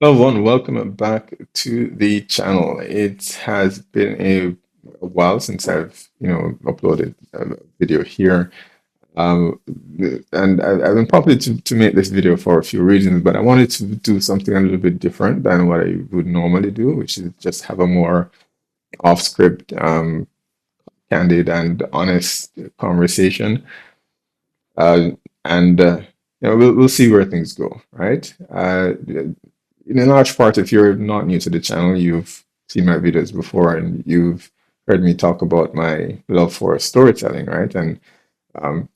Hello, everyone. Welcome back to the channel. It has been a while since I've, uploaded a video here. Um, and I've been prompted to make this video for a few reasons, but I wanted to do something a little bit different than what I would normally do, which is just have a more off-script, candid and honest conversation. Uh, and we'll see where things go, right? In a large part, if you're not new to the channel, you've seen my videos before and you've heard me talk about my love for storytelling, right? And for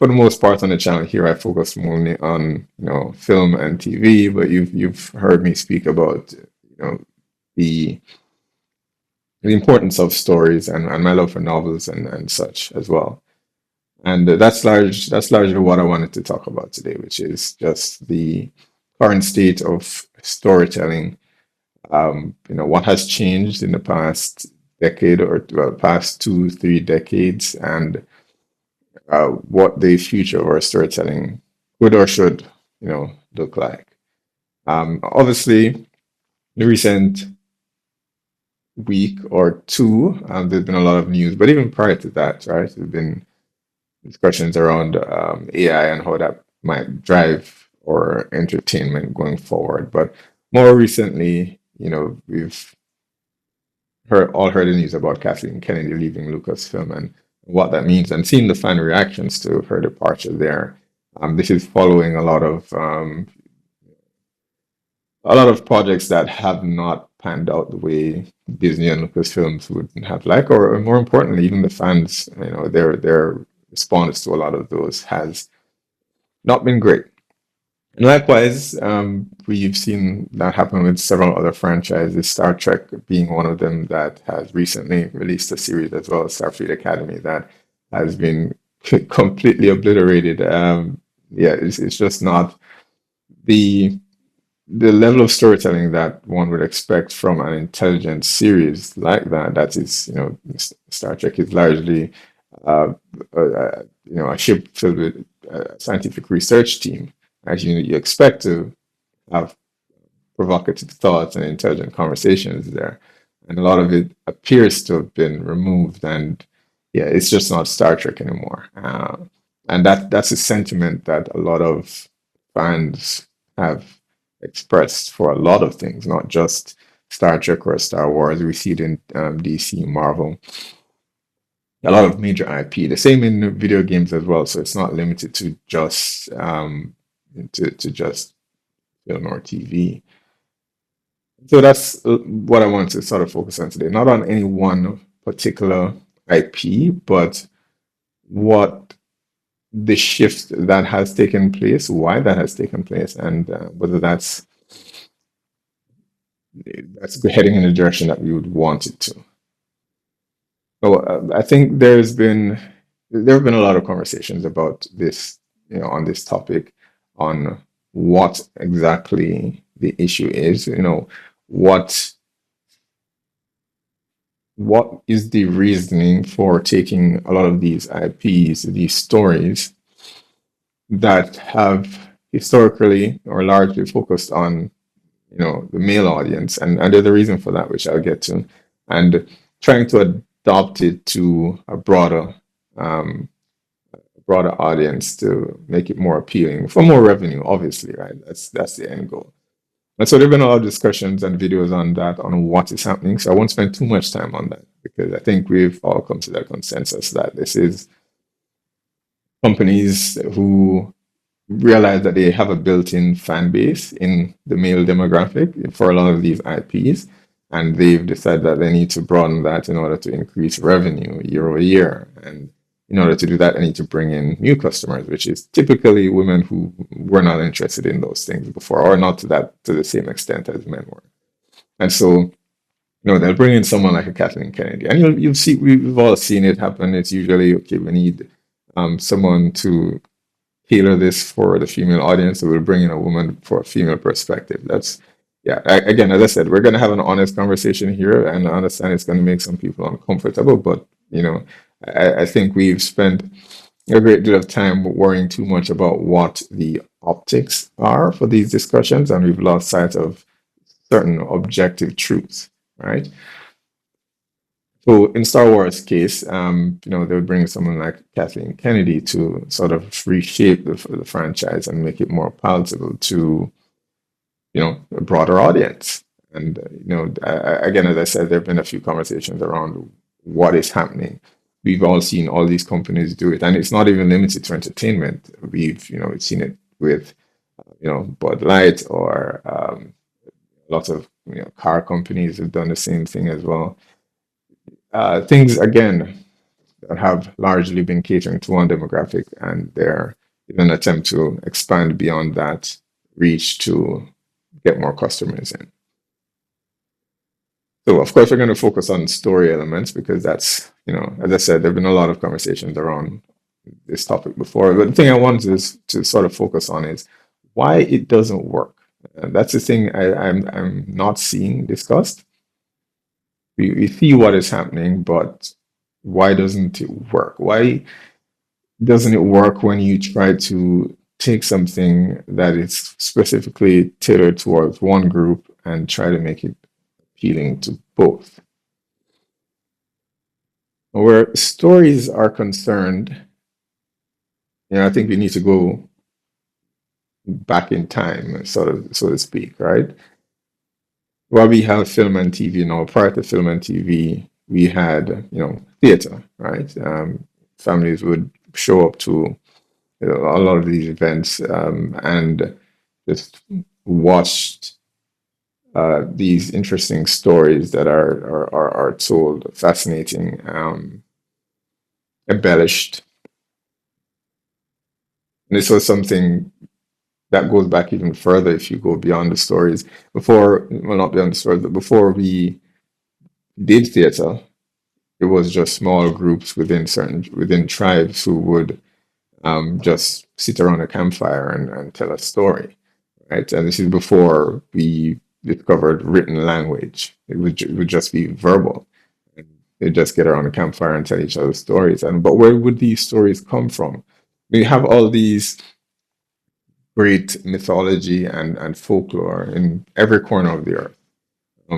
the most part on the channel here, I focus mainly on film and TV, but you've heard me speak about the the importance of stories and my love for novels and such as well. And that's largely what I wanted to talk about today, which is just the current state of storytelling. What has changed in the past decade or well, past 2, 3 decades, and what the future of our storytelling could or should, look like. Obviously, the recent week or two, there's been a lot of news, but even prior to that, right, there's been discussions around AI and how that might drive our entertainment going forward. But more recently, we've heard the news about Kathleen Kennedy leaving Lucasfilm and what that means, and seeing the fan reactions to her departure there. This is following a lot of projects that have not panned out the way Disney and Lucasfilms would have liked, or more importantly, even the fans, their response to a lot of those has not been great. And likewise, we've seen that happen with several other franchises, Star Trek being one of them that has recently released a series as well, Starfleet Academy, that has been completely obliterated. Yeah, it's just not the level of storytelling that one would expect from an intelligent series like that. That is, Star Trek is largely, a ship filled with a scientific research team. As you expect to have provocative thoughts and intelligent conversations there, and a lot of it appears to have been removed. And yeah, it's just not Star Trek anymore. And that's a sentiment that a lot of fans have expressed for a lot of things, not just Star Trek or Star Wars. We see it in DC, Marvel, a lot of major IP. The same in video games as well. So it's not limited to just just film or TV. So that's what I want to sort of focus on today. Not on any one particular IP, but what the shift that has taken place, why that has taken place, and whether that's heading in the direction that we would want it to. So I think there have been a lot of conversations about this, on this topic, on what exactly the issue is. What what is the reasoning for taking a lot of these IPs, these stories that have historically or largely focused on the male audience, and there's a reason for that, which I'll get to, and trying to adopt it to a um, broader audience to make it more appealing for more revenue, obviously, right? That's the end goal. And so there've been a lot of discussions and videos on that, on what is happening. So I won't spend too much time on that because I think we've all come to that consensus that this is companies who realize that they have a built-in fan base in the male demographic for a lot of these IPs, and they've decided that they need to broaden that in order to increase revenue year over year. And in order to do that, they need to bring in new customers, which is typically women who were not interested in those things before, or not to the same extent as men were. And so, they'll bring in someone like a Kathleen Kennedy, and you'll see we've all seen it happen. It's usually okay. We need someone to tailor this for the female audience, so we'll bring in a woman for a female perspective. That's yeah. Again, as I said, we're going to have an honest conversation here, and I understand it's going to make some people uncomfortable, but I think we've spent a great deal of time worrying too much about what the optics are for these discussions, and we've lost sight of certain objective truths, right? So in Star Wars case, they would bring someone like Kathleen Kennedy to sort of reshape the franchise and make it more palatable to, a broader audience. And, again, as I said, there have been a few conversations around what is happening. We've all seen all these companies do it, and it's not even limited to entertainment. We've seen it with, Bud Light, or lots of, car companies have done the same thing as well. Things, again, that have largely been catering to one demographic, and they're in an attempt to expand beyond that reach to get more customers in. So, of course, we're going to focus on story elements because that's, as I said, there have been a lot of conversations around this topic before. But the thing I wanted is to sort of focus on is why it doesn't work. And that's the thing I'm not seeing discussed. We see what is happening, but why doesn't it work? Why doesn't it work when you try to take something that is specifically tailored towards one group and try to make it appealing to both? Where stories are concerned, I think we need to go back in time, sort of, so to speak, right? While we have film and TV now, prior to film and TV, we had, theater, right? Families would show up to, a lot of these events, and just watched these interesting stories that are told, fascinating, embellished. And this was something that goes back even further if you go beyond the stories. Before, well, not beyond the stories, but before we did theater, it was just small groups within tribes who would just sit around a campfire and tell a story, right? And this is before we discovered written language. It would just be verbal. They'd just get around a campfire and tell each other stories. But where would these stories come from? We have all these great mythology and folklore in every corner of the earth,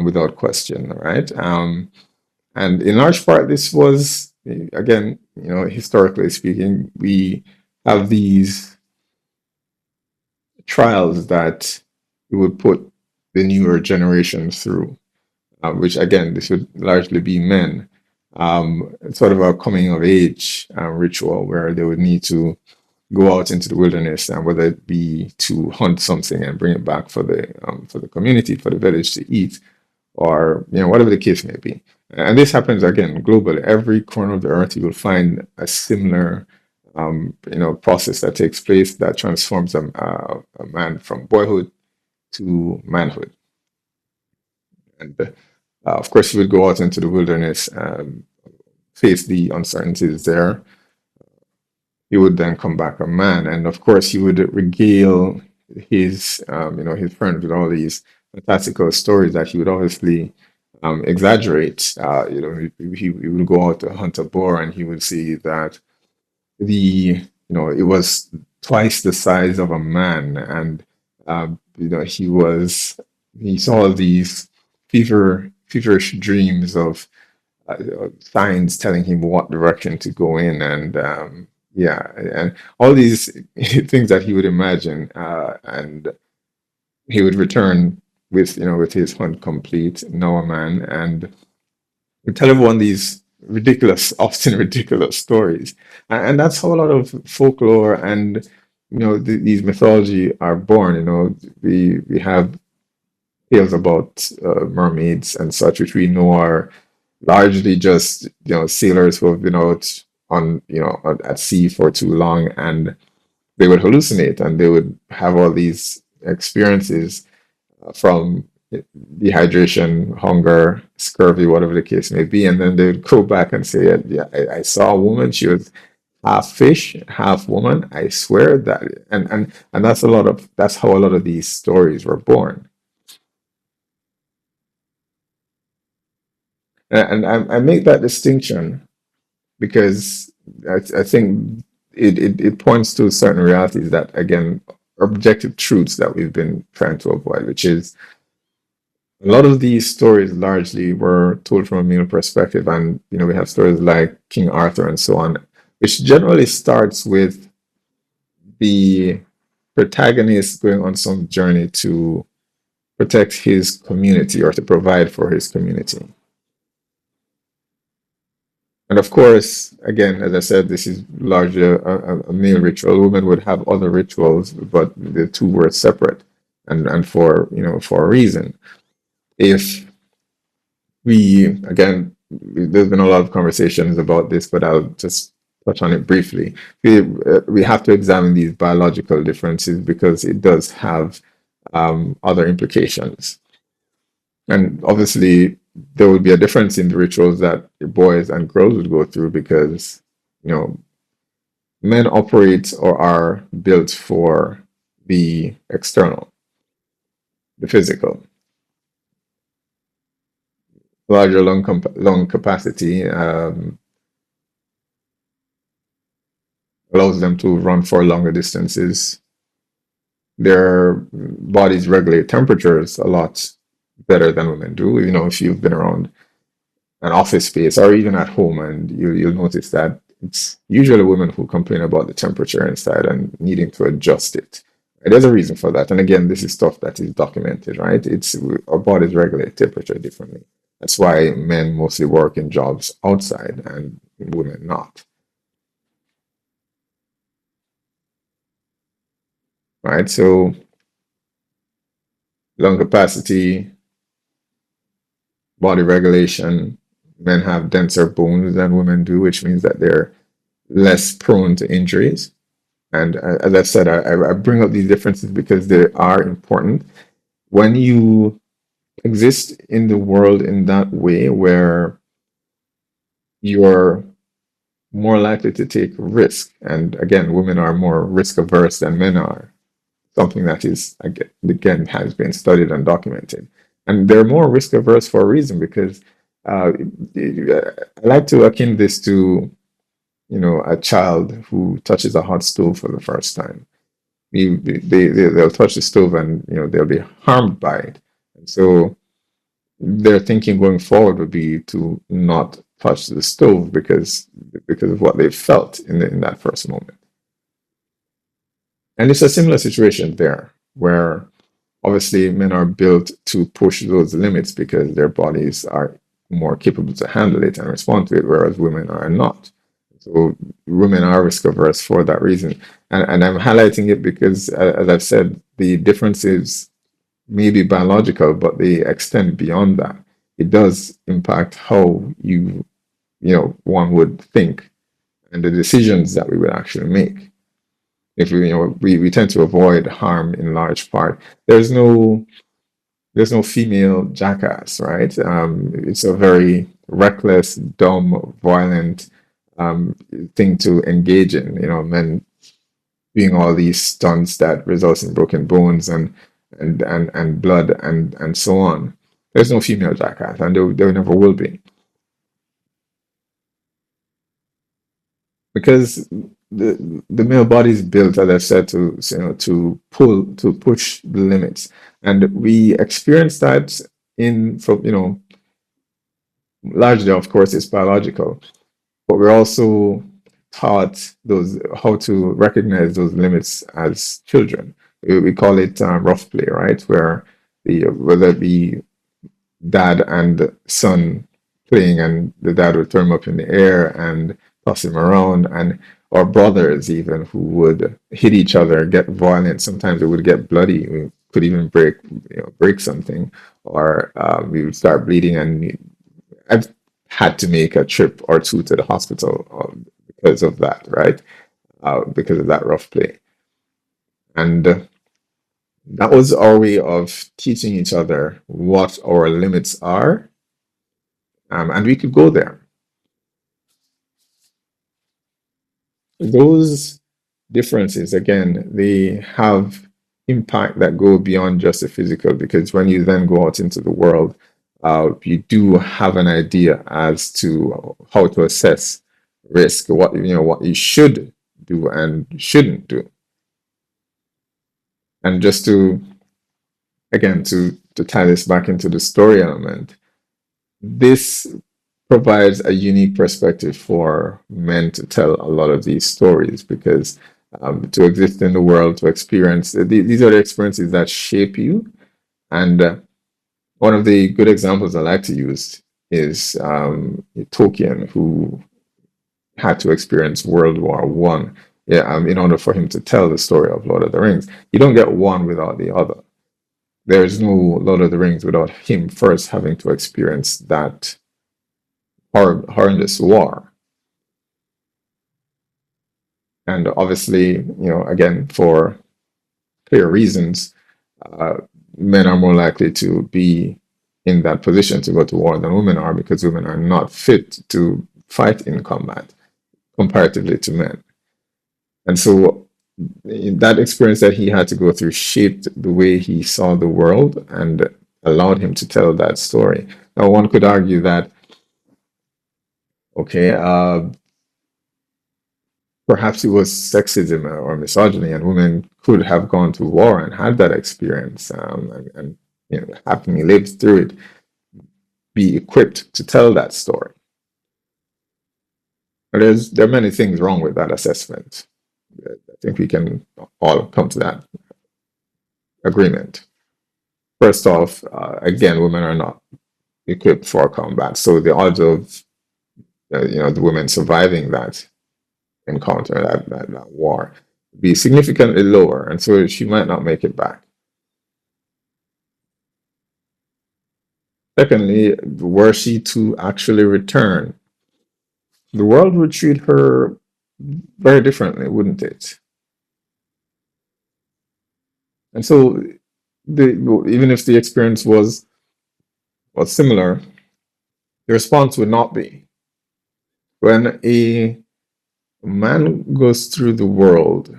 without question, right? And in large part, this was, again, historically speaking, we have these trials that we would put the newer generations through, which again, this would largely be men. Sort of a coming of age ritual where they would need to go out into the wilderness, and whether it be to hunt something and bring it back for the community, for the village to eat, or whatever the case may be. And this happens again globally. Every corner of the earth, you will find a similar process that takes place that transforms a man from boyhood to manhood. And of course, he would go out into the wilderness, face the uncertainties there. He would then come back a man, and of course, he would regale his friends with all these fantastical stories that he would obviously exaggerate. He would go out to hunt a boar, and he would see that it was twice the size of a man, and he saw these feverish dreams of signs telling him what direction to go in, and yeah, and all these things that he would imagine, and he would return with his hunt complete, now a man, and would tell everyone these ridiculous, often ridiculous stories, and that's how a lot of folklore and these mythology are born. We have tales about mermaids and such, which we know are largely just sailors who have been out on at sea for too long, and they would hallucinate, and they would have all these experiences from dehydration, hunger, scurvy, whatever the case may be, and then they would go back and say, "Yeah, I saw a woman. She was half fish, half woman. I swear that," and that's how a lot of these stories were born. And I make that distinction because I think it points to certain realities that, again, objective truths that we've been trying to avoid, which is a lot of these stories largely were told from a male perspective, and we have stories like King Arthur and so on, which generally starts with the protagonist going on some journey to protect his community or to provide for his community. And of course, again, as I said, this is largely a male ritual. Women would have other rituals, but the two were separate, and for for a reason. If we again, there's been a lot of conversations about this, but I'll just touch on it briefly. We have to examine these biological differences because it does have other implications. And obviously, there would be a difference in the rituals that boys and girls would go through because, you know, men operate or are built for the external, the physical. Larger lung capacity allows them to run for longer distances. Their bodies regulate temperatures a lot better than women do. If you've been around an office space or even at home, and you'll notice that it's usually women who complain about the temperature inside and needing to adjust it. And there's a reason for that. And again, this is stuff that is documented, right? It's our bodies regulate temperature differently. That's why men mostly work in jobs outside and women not, right? So lung capacity, body regulation, men have denser bones than women do, which means that they're less prone to injuries. And as I said, I bring up these differences because they are important. When you exist in the world in that way, where you're more likely to take risk, and again, women are more risk averse than men are, something that is again has been studied and documented, and they're more risk averse for a reason because I like to akin this to a child who touches a hot stove for the first time. They'll touch the stove and they'll be harmed by it. And so their thinking going forward would be to not touch the stove because of what they felt in that first moment. And it's a similar situation there where obviously men are built to push those limits because their bodies are more capable to handle it and respond to it, whereas women are not. So women are risk averse for that reason. And I'm highlighting it because, as I've said, the differences may be biological, but they extend beyond that. It does impact how one would think and the decisions that we would actually make. If we tend to avoid harm in large part. There's no female jackass, right? It's a very reckless, dumb, violent thing to engage in. Men doing all these stunts that results in broken bones and blood and so on. There's no female jackass, and there never will be, because the male body is built, as I said, to push the limits, and we experience that in from largely, of course, it's biological, but we're also taught those how to recognize those limits as children. We call it rough play, right? Where whether it be dad and son playing, and the dad would throw him up in the air and toss him around, and or brothers even who would hit each other, get violent. Sometimes it would get bloody. We could even break something, or we would start bleeding. And I've had to make a trip or two to the hospital because of that, right? Because of that rough play. And that was our way of teaching each other what our limits are, and we could go there. Those differences, again, they have impact that go beyond just the physical, because when you then go out into the world, you do have an idea as to how to assess risk, what you should do and shouldn't do. And just to, again, to tie this back into the story element, this provides a unique perspective for men to tell a lot of these stories because to exist in the world, to experience these are the experiences that shape you. And one of the good examples I like to use is Tolkien, who had to experience World War I. Yeah, in order for him to tell the story of Lord of the Rings, you don't get one without the other. There is no Lord of the Rings without him first having to experience that horrendous war. And obviously, again, for clear reasons, uh, men are more likely to be in that position to go to war than women are because women are not fit to fight in combat comparatively to men. And so that experience that he had to go through shaped the way he saw the world and allowed him to tell that story. Now, one could argue that, okay, perhaps it was sexism or misogyny, and women could have gone to war and had that experience, and having lived through it, be equipped to tell that story. But there are many things wrong with that assessment. I think we can all come to that agreement. First off, again, women are not equipped for combat, so the odds of the women surviving that encounter, that war, be significantly lower, and so she might not make it back. Secondly, were she to actually return, the world would treat her very differently, wouldn't it? And so, even if the experience was similar, the response would not be. When a man goes through the world,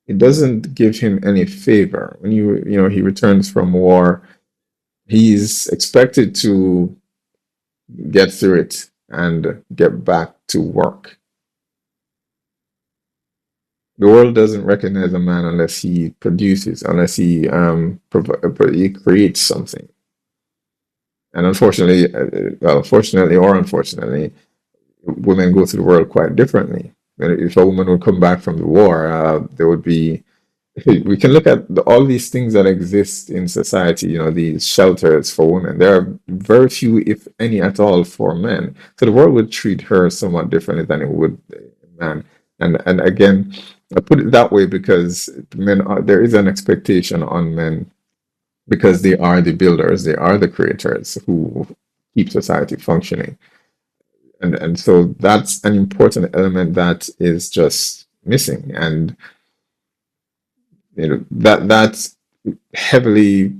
it doesn't give him any favor. When he returns from war, he's expected to get through it and get back to work. The world doesn't recognize a man unless he produces, unless he creates something. And unfortunately, well, fortunately or unfortunately, women go through the world quite differently. If a woman would come back from the war, there would be. We can look at all these things that exist in society. These shelters for women. There are very few, if any, at all, for men. So the world would treat her somewhat differently than it would a man. And again, I put it that way because there is an expectation on men because they are the builders, they are the creators who keep society functioning. And so that's an important element that is just missing. And that heavily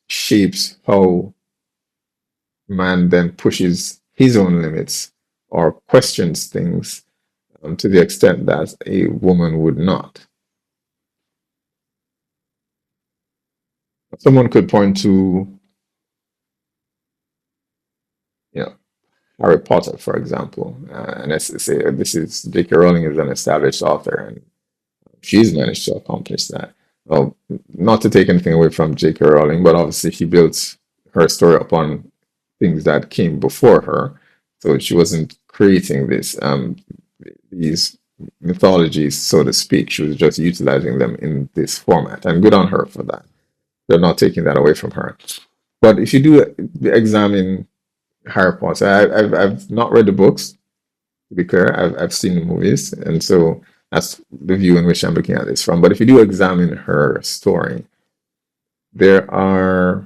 shapes how man then pushes his own limits or questions things to the extent that a woman would not. Someone could point to, you know, Harry Potter, for example, and let's say this is J.K. Rowling is an established author, and she's managed to accomplish that. Well, not to take anything away from J.K. Rowling, but obviously she built her story upon things that came before her, so she wasn't creating these mythologies, so to speak. She was just utilizing them in this format, and good on her for that. They're not taking that away from her. But if you do examine Harry Potter, I've not read the books, to be clear. I've seen the movies, and so that's the view in which I'm looking at this from. But if you do examine her story, there are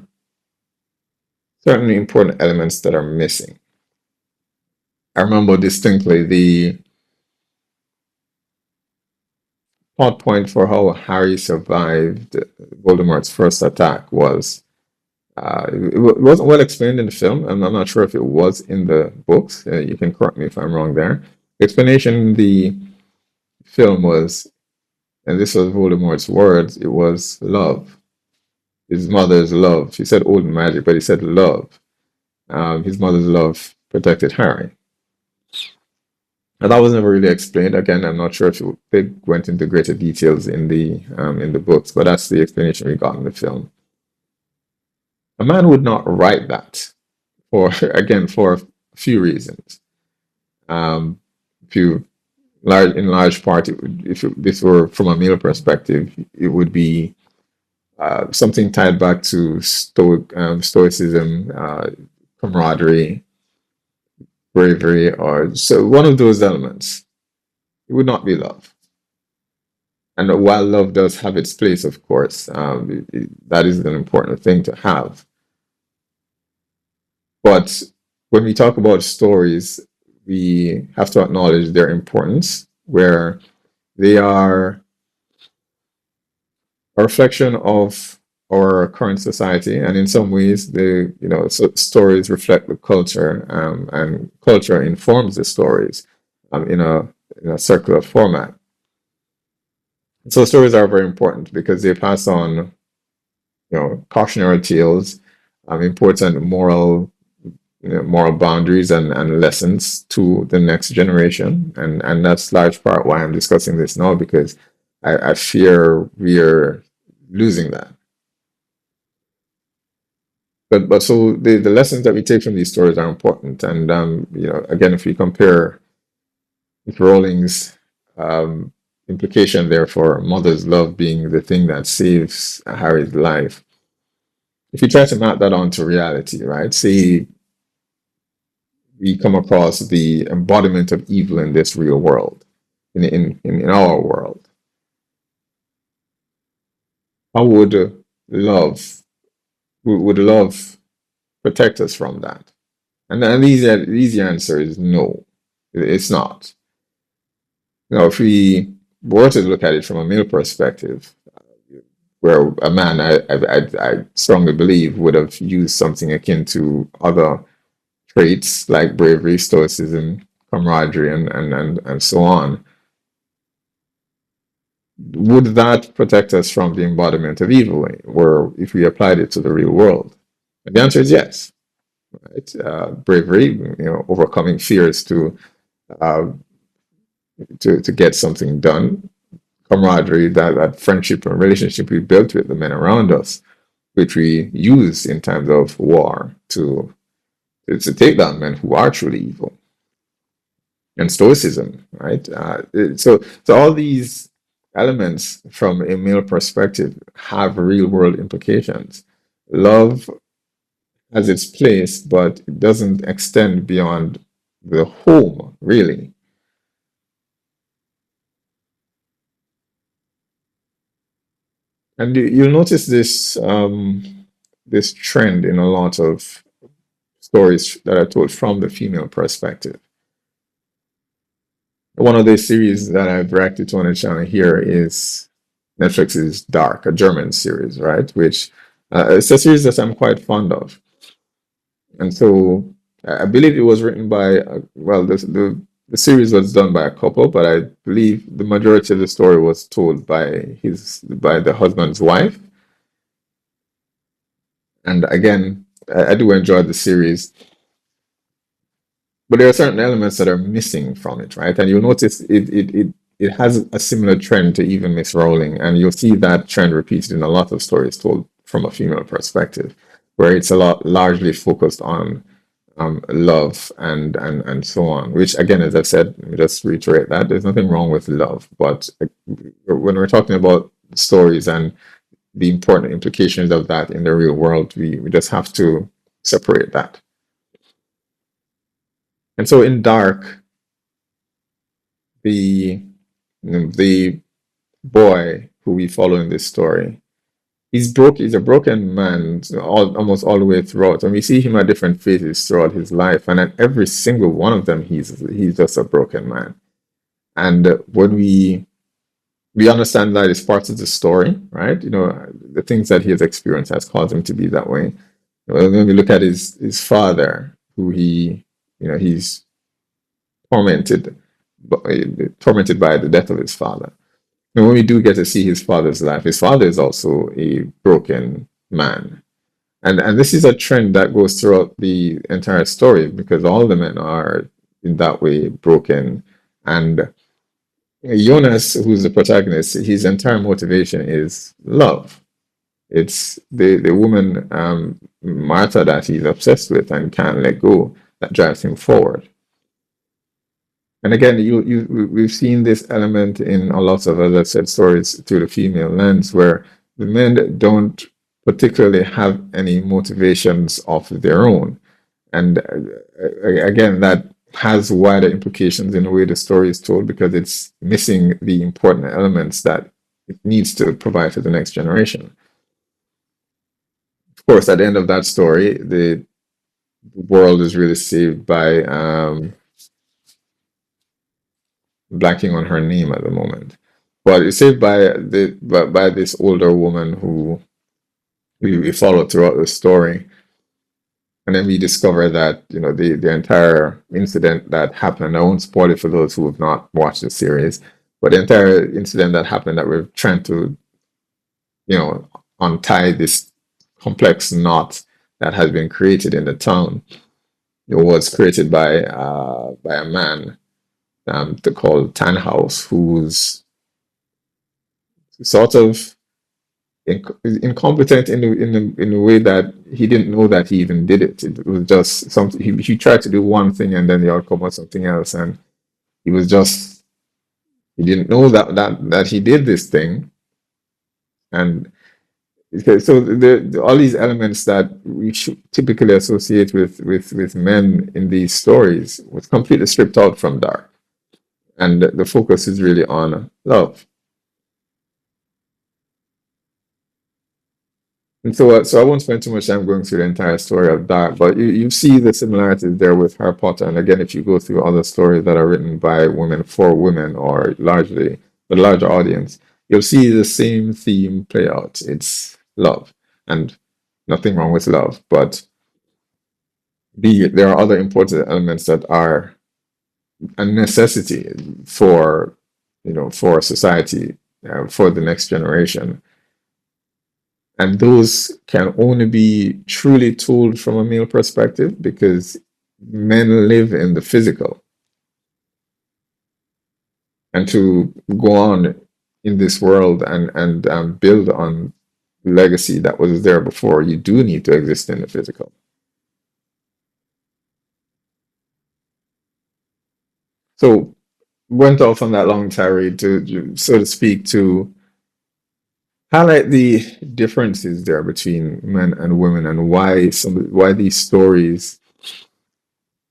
certainly important elements that are missing. I remember distinctly the plot point for how Harry survived Voldemort's first attack was it wasn't well explained in the film, and I'm not sure if it was in the books. You can correct me if I'm wrong there. The explanation in the film was, and this was Voldemort's words, it was love. His mother's love. He said old magic, but he said love. His mother's love protected Harry. And that was never really explained. Again, I'm not sure if they went into greater details in the books, but that's the explanation we got in the film. A man would not write that for again for a few reasons. Um, if you in large part, if this were from a male perspective, it would be something tied back to stoicism, camaraderie, bravery, or so one of those elements. It would not be love. And while love does have its place, of course, that is an important thing to have. But when we talk about stories, we have to acknowledge their importance, where they are a reflection of our current society, and in some ways, stories reflect the culture, and culture informs the stories in a circular format. So stories are very important because they pass on, cautionary tales, important moral boundaries and lessons to the next generation, and that's large part why I'm discussing this now because I fear we're losing that. But so the lessons that we take from these stories are important, and again, if we compare Rowling's um, implication there for mother's love being the thing that saves Harry's life, if you try to map that onto reality, right? Say we come across the embodiment of evil in this real world, in our world, how would love would love protect us from that? And the easy answer is no, it's not. If we were to look at it from a male perspective, where a man, I strongly believe, would have used something akin to other traits like bravery, stoicism, camaraderie, and so on. Would that protect us from the embodiment of evil, or if we applied it to the real world? And the answer is yes. Right? Bravery, overcoming fears uh, to get something done. Camaraderie, that friendship and relationship we built with the men around us, which we use in times of war to take down men who are truly evil. And stoicism, right? So all these elements from a male perspective have real world implications. Love has its place, but it doesn't extend beyond the home, really. And you'll notice this trend in a lot of stories that are told from the female perspective. One of the series that I've reacted to on the channel here is Netflix's Dark, a German series, right? Which it's a series that I'm quite fond of. And so I believe it was written by, well, the series was done by a couple, but I believe the majority of the story was told by the husband's wife. And again, I do enjoy the series, but there are certain elements that are missing from it, right? And you'll notice it has a similar trend to even Miss Rowling, and you'll see that trend repeated in a lot of stories told from a female perspective, where it's a lot largely focused on love and so on. Which again, as I've said, let me just reiterate that there's nothing wrong with love, but when we're talking about stories and the important implications of that in the real world, we just have to separate that. And so in Dark, the the boy who we follow in this story, he's a broken man almost all the way throughout, and we see him at different phases throughout his life, and at every single one of them, he's just a broken man. And when we understand that it's part of the story, right? The things that he has experienced has caused him to be that way. When we look at his father, who he's tormented, tormented by the death of his father. And when we do get to see his father's life, his father is also a broken man. And this is a trend that goes throughout the entire story because all the men are in that way broken. And Jonas, who's the protagonist, his entire motivation is love. It's the woman, Martha, that he's obsessed with and can't let go, that drives him forward. And again, we've seen this element in a lot of other set stories through the female lens, where the men don't particularly have any motivations of their own. And again, that has wider implications in the way the story is told because it's missing the important elements that it needs to provide to the next generation. Of course, at the end of that story, the world is really saved by blanking on her name at the moment, but it's saved by by this older woman who we follow throughout the story. And then we discover that, the entire incident that happened, I won't spoil it for those who have not watched the series, but the entire incident that happened that we're trying to, you know, untie this complex knot that has been created in the town. It was created by a man called Tannhaus, who's sort of incompetent in the way that he didn't know that he even did it. It was just something he tried to do one thing and then the outcome was something else, and he was just he didn't know that he did this thing. And okay, so all these elements that we should typically associate with men in these stories was completely stripped out from Dark, and the focus is really on love. And so I won't spend too much time going through the entire story of that, but you see the similarities there with Harry Potter. And again, if you go through other stories that are written by women for women or largely the larger audience, you'll see the same theme play out. It's love, and nothing wrong with love, but there are other important elements that are a necessity for for society, for the next generation. And those can only be truly told from a male perspective because men live in the physical. And to go on in this world and build on legacy that was there before, you do need to exist in the physical. So went off on that long tirade to, so to speak, to highlight the differences there between men and women and why these stories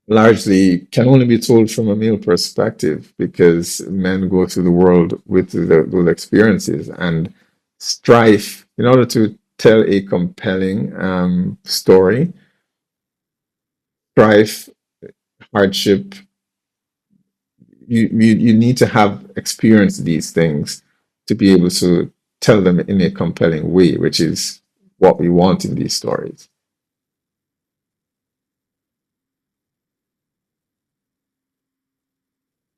largely can only be told from a male perspective because men go through the world with those experiences and strife in order to tell a compelling story. Strife, hardship, you need to have experienced these things to be able to tell them in a compelling way, which is what we want in these stories.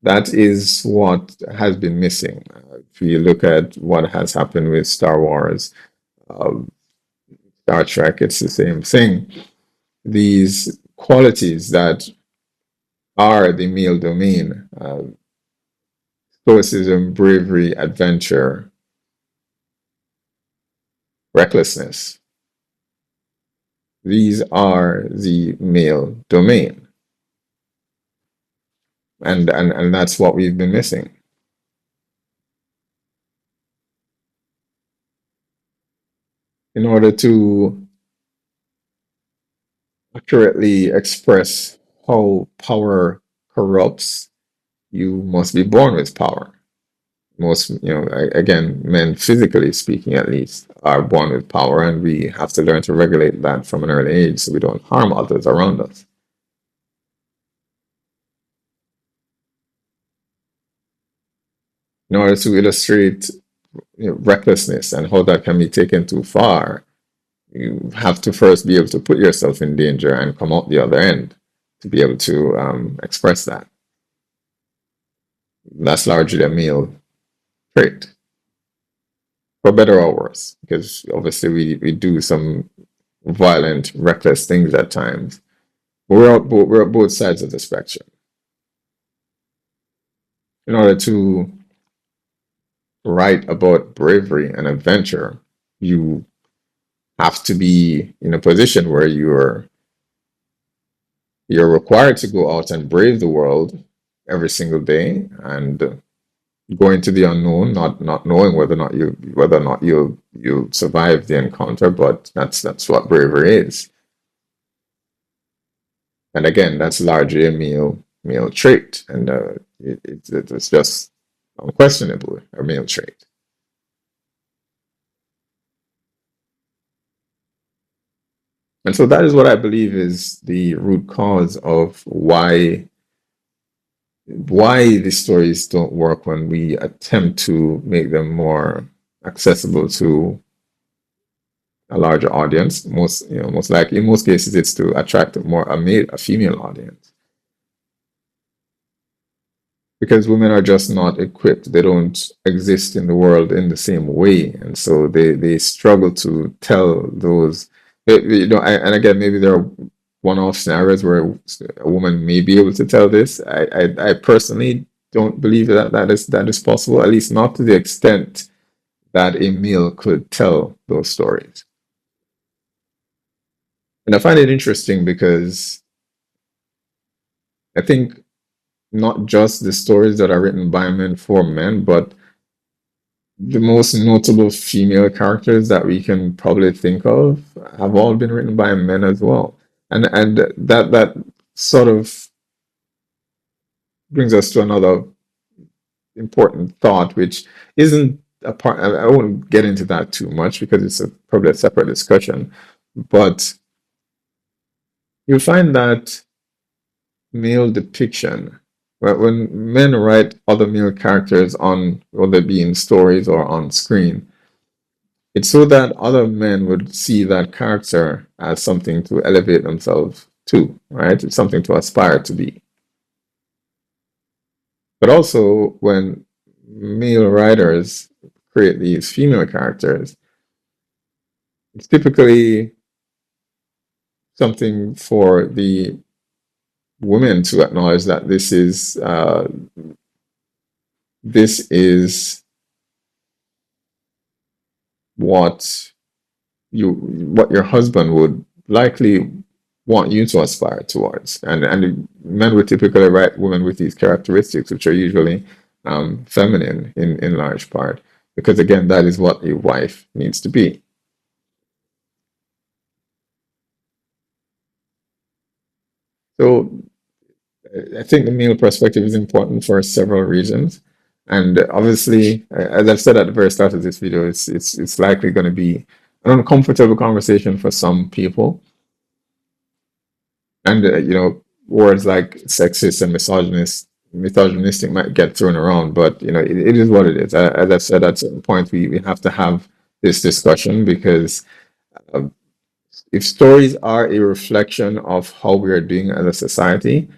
That is what has been missing. If you look at what has happened with Star Wars, uh, Star Trek, it's the same thing. These qualities that are the male domain, stoicism, bravery, adventure, recklessness, these are the male domain. And that's what we've been missing. In order to accurately express how power corrupts, you must be born with power. Most, again, men, physically speaking at least, are born with power, and we have to learn to regulate that from an early age so we don't harm others around us. In order to illustrate recklessness and how that can be taken too far, you have to first be able to put yourself in danger and come out the other end to be able to express that. That's largely a male trait, for better or worse, because obviously we do some violent, reckless things at times. But we're at both sides of the spectrum. in order to write about bravery and adventure, you have to be in a position where you're required to go out and brave the world every single day and go into the unknown, not knowing whether or not you'll survive the encounter, but that's what bravery is. And again, that's largely a male trait, and it's just unquestionably a male trait. And so that is what I believe is the root cause of why the stories don't work when we attempt to make them more accessible to a larger audience. Most likely, in most cases, it's to attract a female audience, because women are just not equipped. They don't exist in the world in the same way, and so they struggle to tell those. And again, maybe there are one-off scenarios where a woman may be able to tell this. I personally don't believe that is possible, at least not to the extent that a male could tell those stories. And I find it interesting because I think not just the stories that are written by men for men, but the most notable female characters that we can probably think of have all been written by men as well. And that sort of brings us to another important thought, which isn't a part. I won't get into that too much because probably a separate discussion. But you'll find that male depiction, when men write other male characters on, whether it be in stories or on screen, it's so that other men would see that character as something to elevate themselves to, right? It's something to aspire to be. But also, when male writers create these female characters, it's typically something for the women to acknowledge that this is what what your husband would likely want you to aspire towards. And men would typically write women with these characteristics, which are usually feminine in large part, because again, that is what a wife needs to be. So I think the male perspective is important for several reasons. And obviously, as I've said at the very start of this video, it's likely going to be an uncomfortable conversation for some people. And words like sexist and misogynistic might get thrown around, but it is what it is. As I've said, at certain point we have to have this discussion, because uh, if stories are a reflection of how we are doing as a society,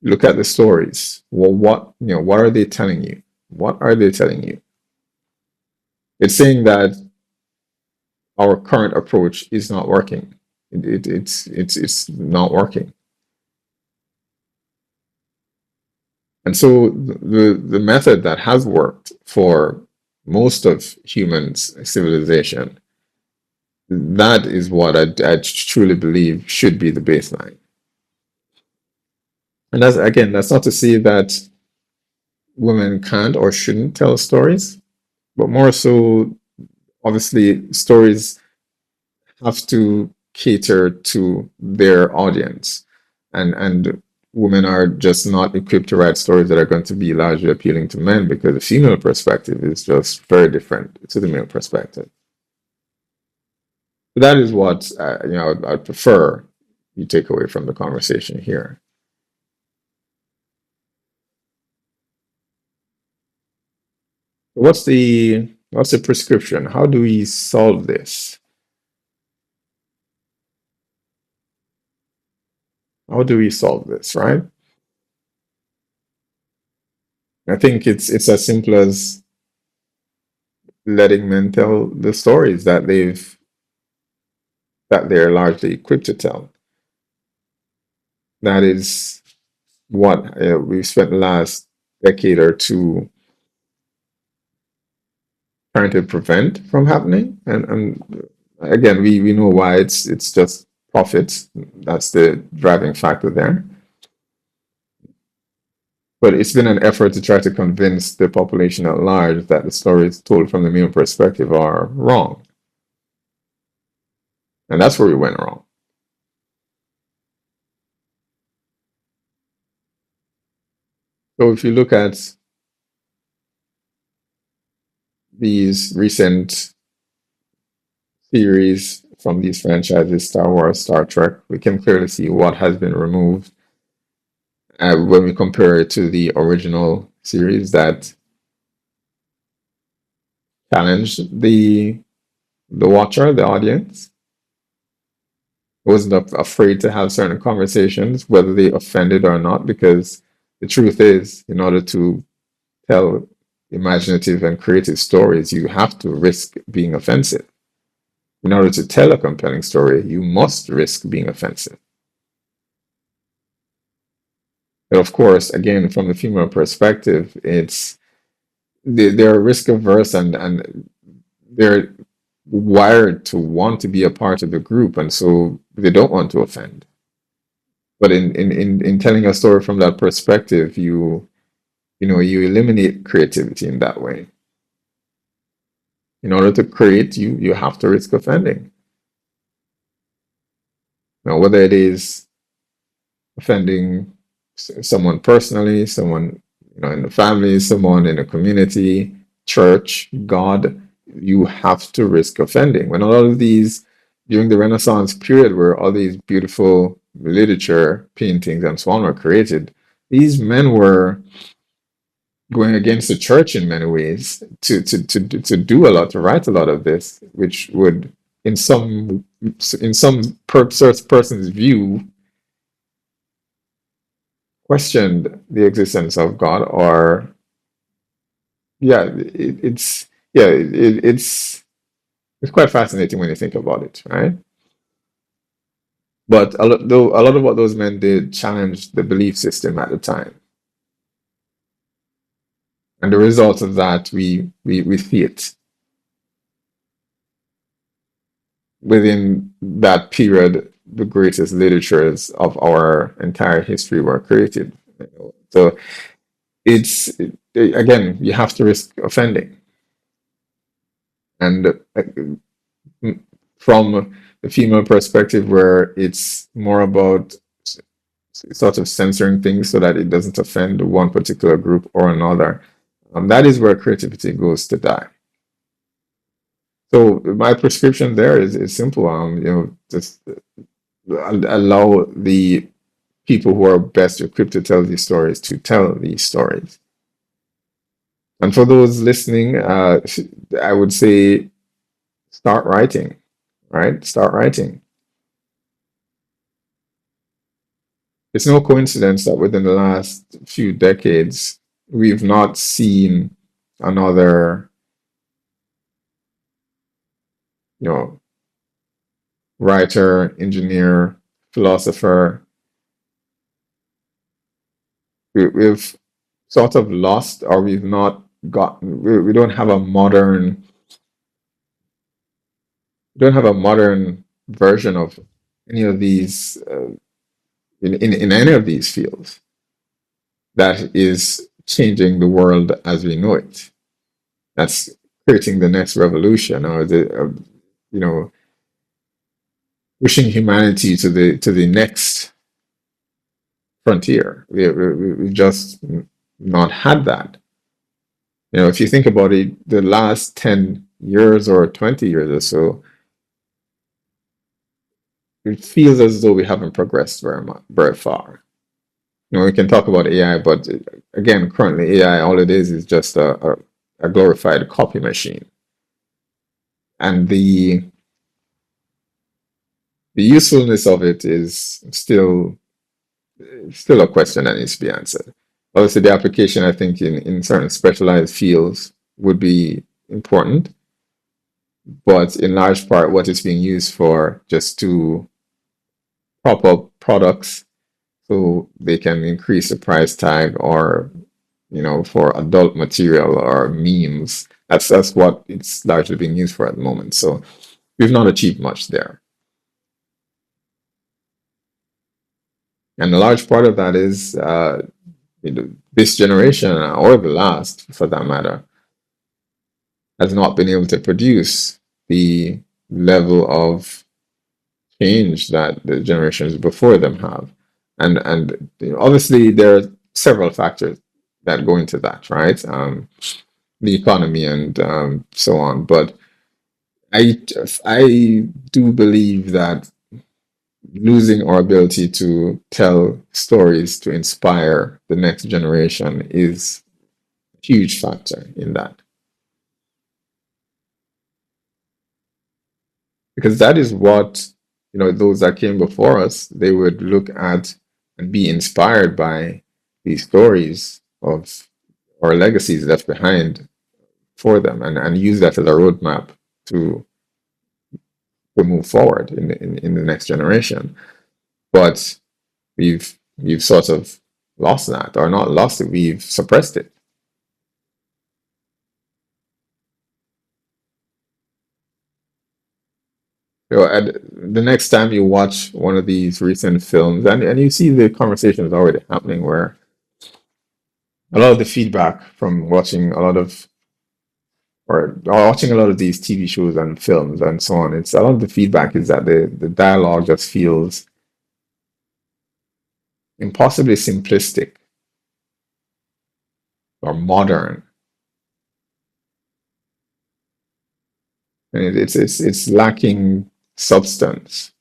look at the stories. Well, what are they telling you? What are they telling you? It's saying that our current approach is not working. It's not working. And so the method that has worked for most of humans civilization, that is what I truly believe should be the baseline. And that's not to say that women can't or shouldn't tell stories, but more so, obviously, stories have to cater to their audience, and women are just not equipped to write stories that are going to be largely appealing to men, because the female perspective is just very different to the male perspective. But that is what I'd prefer you take away from the conversation here. What's the prescription? How do we solve this? How do we solve this, right? I think it's as simple as letting men tell the stories that they're largely equipped to tell. That is what we've spent the last decade or two trying to prevent from happening. And again, we know why it's just profits. That's the driving factor there. But it's been an effort to try to convince the population at large that the stories told from the male perspective are wrong. And that's where we went wrong. So if you look at these recent series from these franchises, Star Wars, Star Trek, we can clearly see what has been removed when we compare it to the original series that challenged the watcher, the audience, wasn't afraid to have certain conversations, whether they offended or not, because the truth is, in order to tell imaginative and creative stories, you have to risk being offensive. In order to tell a compelling story, you must risk being offensive. But of course, again, from the female perspective, they're risk averse and they're wired to want to be a part of the group, and so they don't want to offend. But in telling a story from that perspective, you eliminate creativity in that way. In order to create, you have to risk offending. Now, whether it is offending someone personally, someone in the family, someone in a community, church, God, you have to risk offending. When a lot of these during the Renaissance period, where all these beautiful literature, paintings, and so on were created, these men were going against the church in many ways to do a lot, to write a lot of this, which would, in some person's view, questioned the existence of God, or yeah, it's quite fascinating when you think about it, right? But a lot of what those men did challenged the belief system at the time, and the result of that we see it within that period. The greatest literatures of our entire history were created. So again, you have to risk offending, and from the female perspective, where it's more about sort of censoring things so that it doesn't offend one particular group or another. That is where creativity goes to die. So my prescription there is simple. Just allow the people who are best equipped to tell these stories to tell these stories. And for those listening, I would say start writing, right? Start writing. It's no coincidence that within the last few decades, we've not seen another, you know, writer, engineer, philosopher. We've sort of lost, or we've not gotten, we don't have a modern, we don't have a modern version of any of these, in any of these fields that is changing the world as we know it. That's creating the next revolution, or you know, pushing humanity to the next frontier. We just not had that. If you think about it, the last 10 years or 20 years or so, it feels as though we haven't progressed very far. We can talk about AI, but again, currently AI, all it is just a glorified copy machine. And the usefulness of it is still a question that needs to be answered. Obviously, the application, I think, in certain specialized fields would be important, but in large part, what it's being used for, just to prop up products so they can increase the price tag, or for adult material or memes. That's what it's largely being used for at the moment. So we've not achieved much there. And a large part of that is this generation, or the last for that matter, has not been able to produce the level of change that the generations before them have. And obviously there are several factors that go into that, right? The economy and so on. But I do believe that losing our ability to tell stories to inspire the next generation is a huge factor in that. Because that is what, those that came before us, they would look at and be inspired by these stories of or legacies left behind for them, and use that as a roadmap to move forward in the next generation. But we've sort of lost that, or not lost it, we've suppressed it. And the next time you watch one of these recent films, and you see the conversations already happening, where a lot of the feedback from watching a lot of or watching a lot of these TV shows and films and so on, it's a lot of the feedback is that the dialogue just feels impossibly simplistic or modern, and it's lacking substance,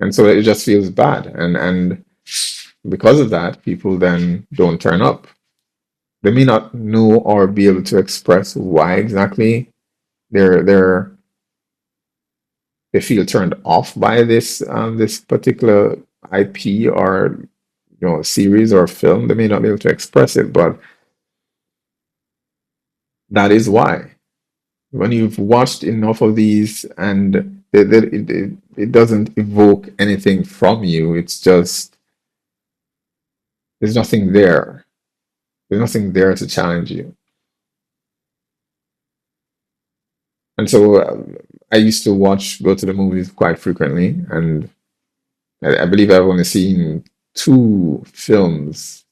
and so it just feels bad, and because of that, people then don't turn up. They may not know or be able to express why exactly they're they feel turned off by this particular IP or series or film. They may not be able to express it, but that is why. When you've watched enough of these and it doesn't evoke anything from you, it's just there's nothing there. There's nothing there to challenge you. And so I used to go to the movies quite frequently, and I believe I've only seen two films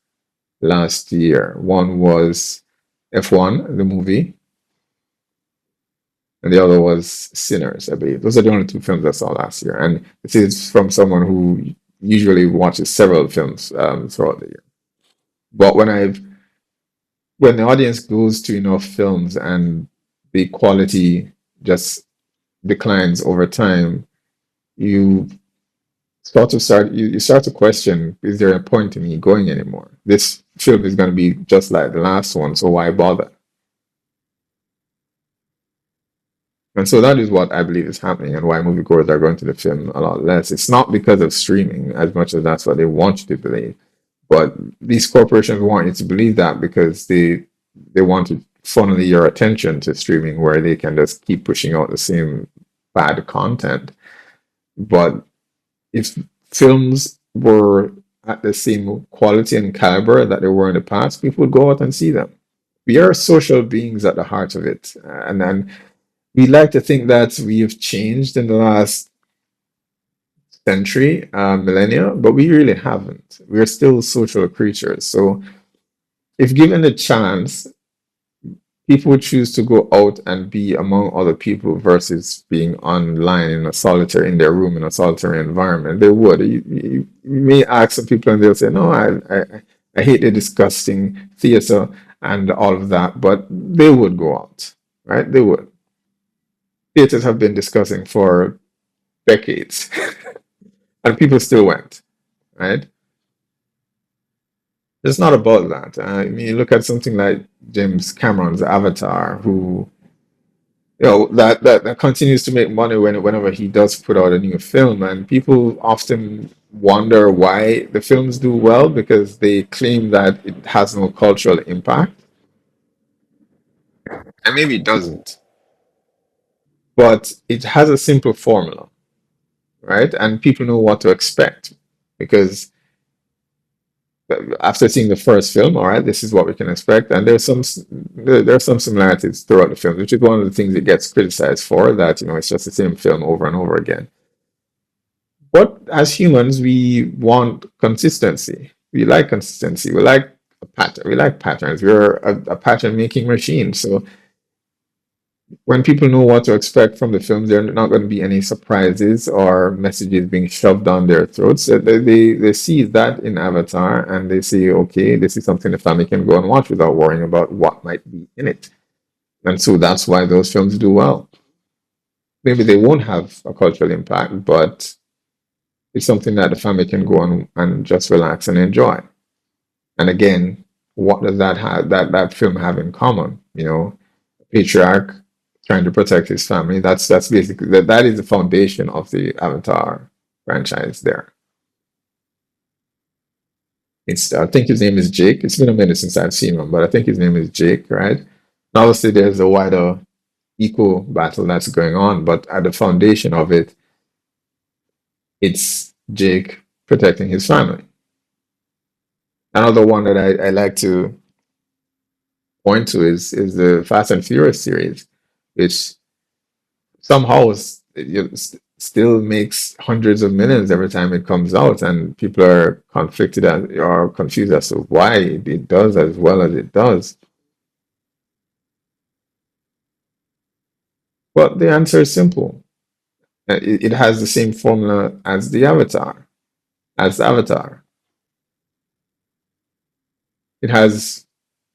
last year. One was F1, the movie, and the other was Sinners, I believe. Those are the only two films I saw last year. And this is from someone who usually watches several films throughout the year. But when the audience goes to enough films and the quality just declines over time, you you start to question, is there a point in me going anymore? This film is going to be just like the last one, so why bother? And so that is what I believe is happening, and why moviegoers are going to the film a lot less. It's not because of streaming, as much as that's what they want you to believe, but these corporations want you to believe that because they want to funnel your attention to streaming, where they can just keep pushing out the same bad content. But if films were at the same quality and caliber that they were in the past, people would go out and see them. We are social beings at the heart of it, and we like to think that we have changed in the last century, millennia, but we really haven't. We're still social creatures. So, if given the chance, people would choose to go out and be among other people versus being online in a solitary in their room in a solitary environment. They would. You may ask some people and they'll say, "No, I hate the disgusting theater and all of that," but they would go out, right? They would. Theaters have been discussing for decades, and people still went, right? It's not about that. I mean, you look at something like James Cameron's Avatar, who that continues to make money whenever he does put out a new film, and people often wonder why the films do well because they claim that it has no cultural impact, and maybe it doesn't, but it has a simple formula, right? And people know what to expect because after seeing the first film, all right, this is what we can expect. And there's some similarities throughout the film, which is one of the things it gets criticized for, that, it's just the same film over and over again. But as humans, we want consistency. We like consistency. We like a pattern. We like patterns. We're a pattern making machine. So when people know what to expect from the films, there are not going to be any surprises or messages being shoved down their throats. So they see that in Avatar and they say, okay, this is something the family can go and watch without worrying about what might be in it. And so that's why those films do well. Maybe they won't have a cultural impact, but it's something that the family can go on and just relax and enjoy. And again, what does that film have in common? Patriarch trying to protect his family. That's basically that is the foundation of the Avatar franchise there. It's I think his name is Jake. It's been a minute since I've seen him, but I think his name is Jake, right? And obviously there's a wider equal battle that's going on, but at the foundation of it, it's Jake protecting his family. Another one that I like to point to is the Fast and Furious series, which somehow still makes hundreds of millions every time it comes out, and people are conflicted or confused as to why it does as well as it does. But the answer is simple. It has the same formula as the Avatar. As Avatar, it has,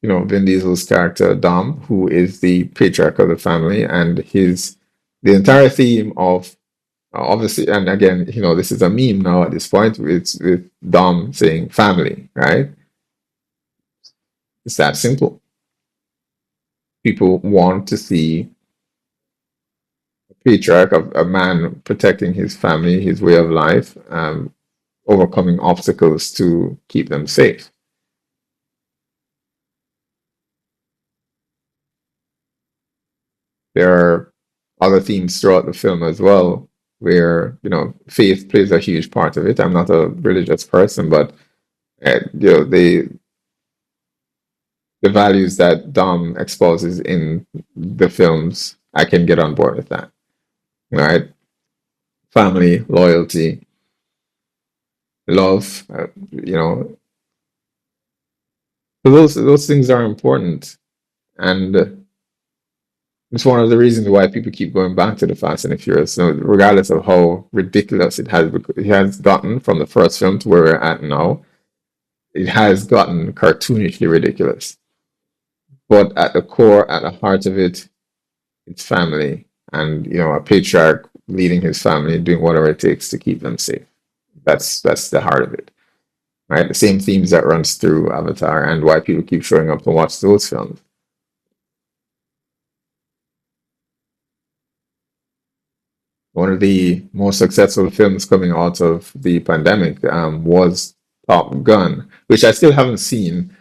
Vin Diesel's character Dom, who is the patriarch of the family, and the entire theme of obviously, and again, this is a meme now at this point. It's with Dom saying family, right? It's that simple. People want to see a patriarch of a man protecting his family, his way of life, overcoming obstacles to keep them safe. There are other themes throughout the film as well, where faith plays a huge part of it. I'm not a religious person, but the values that Dom exposes in the films, I can get on board with that. Right? Family, loyalty, love. So those things are important, and it's one of the reasons why people keep going back to the Fast and the Furious. So regardless of how ridiculous it has gotten from the first film to where we're at now, it has gotten cartoonishly ridiculous. But at the core, at the heart of it, it's family, and a patriarch leading his family, doing whatever it takes to keep them safe. That's the heart of it, right? The same themes that runs through Avatar and why people keep showing up to watch those films. One of the most successful films coming out of the pandemic was Top Gun, which I still haven't seen.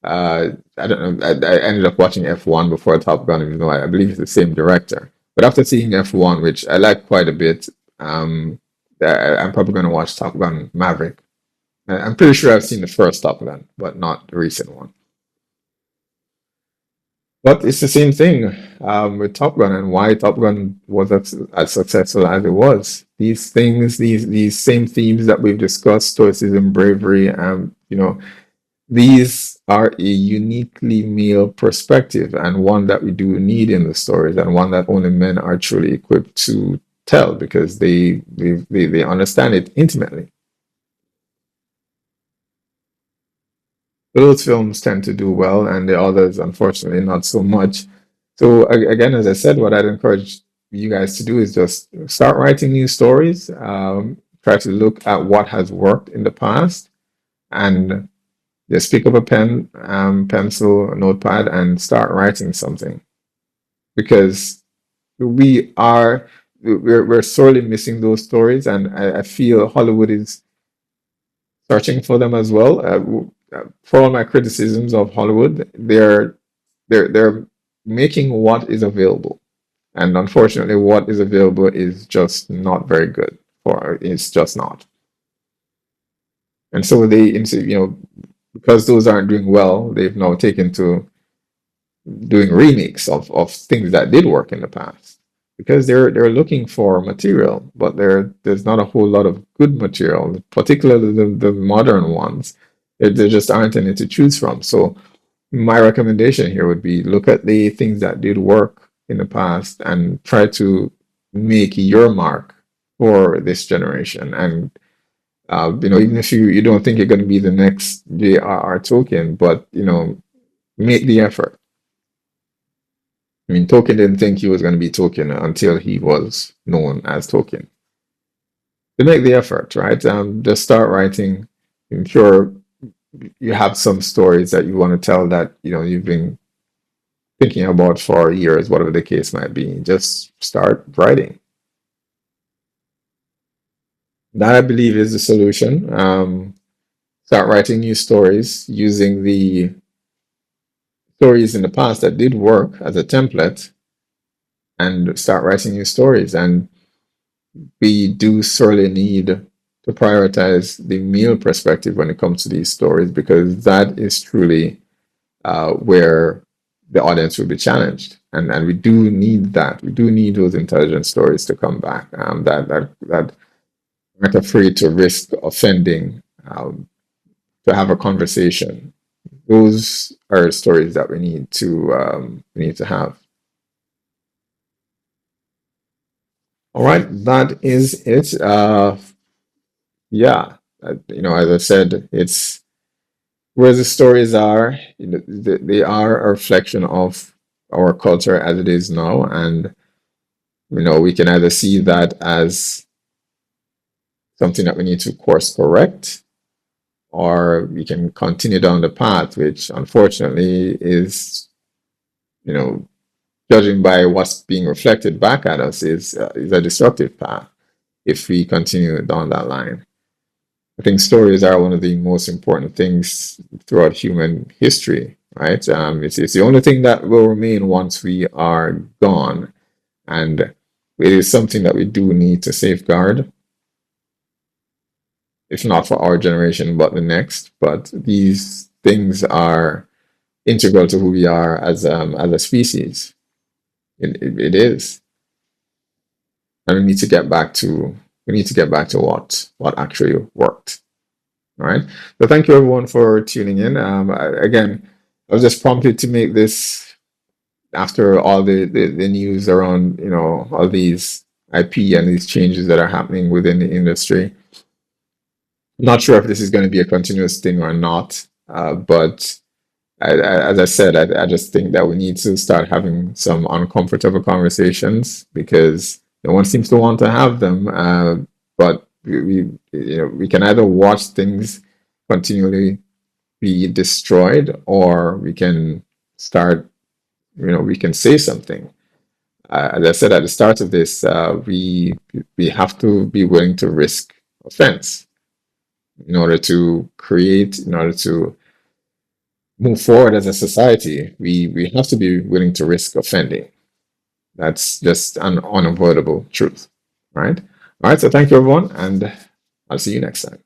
I don't know. I ended up watching F1 before Top Gun, even though I believe it's the same director. But after seeing F1, which I like quite a bit, I'm probably going to watch Top Gun Maverick. I'm pretty sure I've seen the first Top Gun, but not the recent one. But it's the same thing with Top Gun and why Top Gun was as successful as it was. These things, these same themes that we've discussed, stoicism, bravery, these are a uniquely male perspective and one that we do need in the stories and one that only men are truly equipped to tell because they understand it intimately. Those films tend to do well, and the others, unfortunately, not so much. So again, as I said, what I'd encourage you guys to do is just start writing new stories. Try to look at what has worked in the past, and just pick up a pen, pencil, a notepad, and start writing something. Because we are we're sorely missing those stories, and I feel Hollywood is searching for them as well. For all my criticisms of Hollywood, they're making what is available, and unfortunately, what is available is just not very good. It's just not. And so because those aren't doing well, they've now taken to doing remakes of things that did work in the past because they're looking for material, but there's not a whole lot of good material, particularly the modern ones. There just aren't any to choose from. So my recommendation here would be look at the things that did work in the past and try to make your mark for this generation. And even if you don't think you're going to be the next J.R.R. Tolkien, but make the effort. I mean, Tolkien didn't think he was going to be Tolkien until he was known as Tolkien. To make the effort, right? Just start writing. I'm sure you have some stories that you want to tell that you've been thinking about for years, whatever the case might be. Just start writing. That I believe is the solution. Start writing new stories using the stories in the past that did work as a template, and start writing new stories. And we do sorely need to prioritize the male perspective when it comes to these stories, because that is truly where the audience will be challenged, and we do need that. We do need those intelligent stories to come back. That aren't afraid to risk offending, to have a conversation. Those are stories that we need to have. All right, that is it. Yeah, as I said, it's where the stories are. They are a reflection of our culture as it is now, and we can either see that as something that we need to course correct, or we can continue down the path, which unfortunately is, you know, judging by what's being reflected back at us, is a destructive path if we continue down that line. I think stories are one of the most important things throughout human history, right? It's the only thing that will remain once we are gone. And it is something that we do need to safeguard, if not for our generation, but the next. But these things are integral to who we are as a species. It is. And we need to get back to what actually worked. All right. So thank you everyone for tuning in. Again, I was just prompted to make this after all the news around, all these IP and these changes that are happening within the industry. I'm not sure if this is going to be a continuous thing or not, but as I said, I just think that we need to start having some uncomfortable conversations because no one seems to want to have them. But we can either watch things continually be destroyed, or we can start, we can say something. As I said at the start of this, we have to be willing to risk offense in order to move forward as a society. We have to be willing to risk offending. That's just an unavoidable truth, right? All right. So thank you, everyone, and I'll see you next time.